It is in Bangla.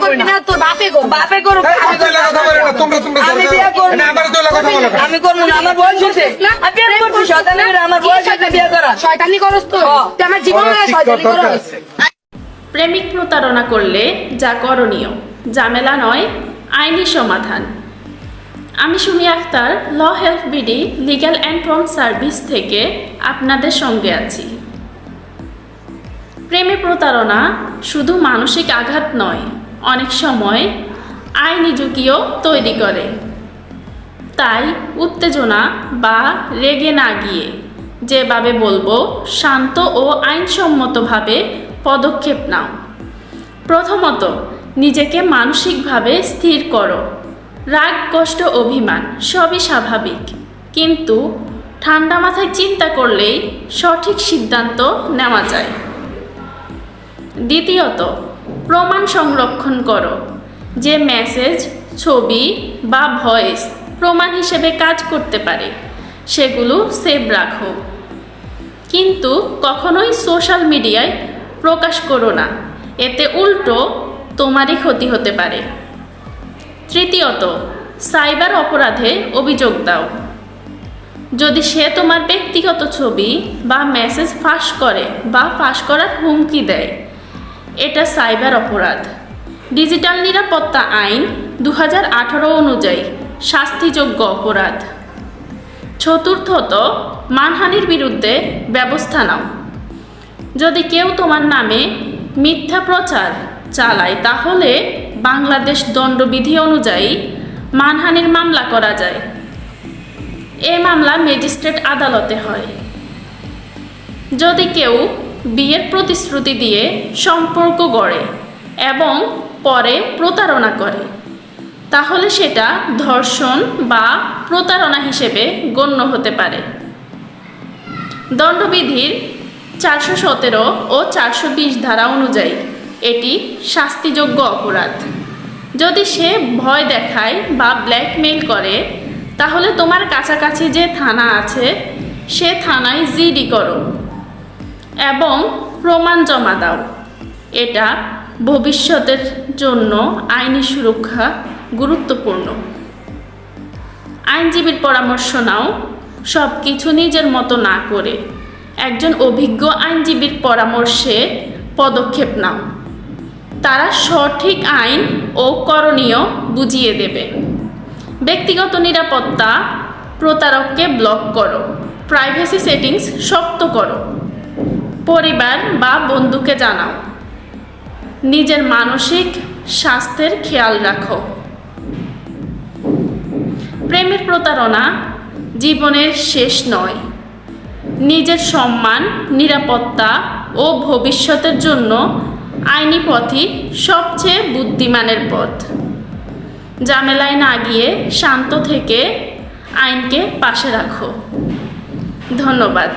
করবি না, তোর বাপে করবে। বাপে করুক, আমি করবো না, আমার বয়স হয়েছে। আমি বিয়ে করছি, শয়তানি করে আমার বয়স হয়েছে বিয়ে করা। শয়তানি করস তো, তুই আমার জীবনে শয়তানি করস। প্রেমিক প্রতারণা করলে যা করণীয়, ঝামেলা নয়, আইনি সমাধান। আমি Sumi Akter, law help BD legal and prompt service থেকে আপনাদের সঙ্গে আছি। প্রেমে প্রতারণা শুধু মানসিক আঘাত নয়, অনেক সময় আইনি ঝুঁকিও তৈরি করে। তাই উত্তেজনা বা রেগে না গিয়ে যেভাবে বলবো শান্ত ও আইনসম্মতভাবে পদক্ষেপ নাও। প্রথমত, নিজেকে মানসিকভাবে স্থির করো। রাগ, কষ্ট, অভিমান সবই স্বাভাবিক, কিন্তু ঠান্ডা মাথায় চিন্তা করলেই সঠিক সিদ্ধান্ত নেওয়া যায়। দ্বিতীয়ত, প্রমাণ সংরক্ষণ করো। যে মেসেজ, ছবি বা ভয়েস প্রমাণ হিসেবে কাজ করতে পারে সেগুলো সেভ রাখো, কিন্তু কখনোই সোশ্যাল মিডিয়ায় প্রকাশ করো না, এতে উল্টো তোমারই ক্ষতি হতে পারে। তৃতীয়ত, সাইবার অপরাধে অভিযোগ দাও। যদি সে তোমার ব্যক্তিগত ছবি বা মেসেজ ফাঁস করে বা ফাঁস করার হুমকি দেয়, এটা সাইবার অপরাধ। ডিজিটাল নিরাপত্তা আইন 2018 অনুযায়ী শাস্তিযোগ্য অপরাধ। চতুর্থত, মানহানির বিরুদ্ধে ব্যবস্থা নাও। যদি কেউ তোমার নামে মিথ্যা প্রচার চালায়, তাহলে বাংলাদেশ দণ্ডবিধি অনুযায়ী মানহানির মামলা করা যায়। এই মামলা ম্যাজিস্ট্রেট আদালতে হয়। যদি কেউ বিয়ের প্রতিশ্রুতি দিয়ে সম্পর্ক গড়ে এবং পরে প্রতারণা করে, তাহলে সেটা ধর্ষণ বা প্রতারণা হিসেবে গণ্য হতে পারে। দণ্ডবিধির 417 ও 420 ধারা অনুযায়ী এটি শাস্তিযোগ্য অপরাধ। যদি সে ভয় দেখায় বা ব্ল্যাকমেইল করে, তাহলে তোমার কাছাকাছি যে থানা আছে সে থানায় জিডি করো এবং প্রমাণ জমা দাও। এটা ভবিষ্যতের জন্য আইনি সুরক্ষা গুরুত্বপূর্ণ। আইনজীবীর পরামর্শ নাও। সব কিছু নিজের মতো না করে একজন অভিজ্ঞ আইনজীবীর পরামর্শে পদক্ষেপ নাও। তারা সঠিক আইন ও করণীয় বুঝিয়ে দেবে। ব্যক্তিগত নিরাপত্তা, প্রতারককে ব্লক করো, প্রাইভেসি সেটিংস শক্ত করো, পরিবার বা বন্ধুকে জানাও। নিজের মানসিক স্বাস্থ্যের খেয়াল রাখো। প্রেমের প্রতারণা জীবনের শেষ নয়। নিজের সম্মান, নিরাপত্তা ও ভবিষ্যতের জন্য আইনি পথই সবচেয়ে বুদ্ধিমানের পথ। ঝামেলায় না গিয়ে শান্ত থেকে আইনকে পাশে রাখো। ধন্যবাদ।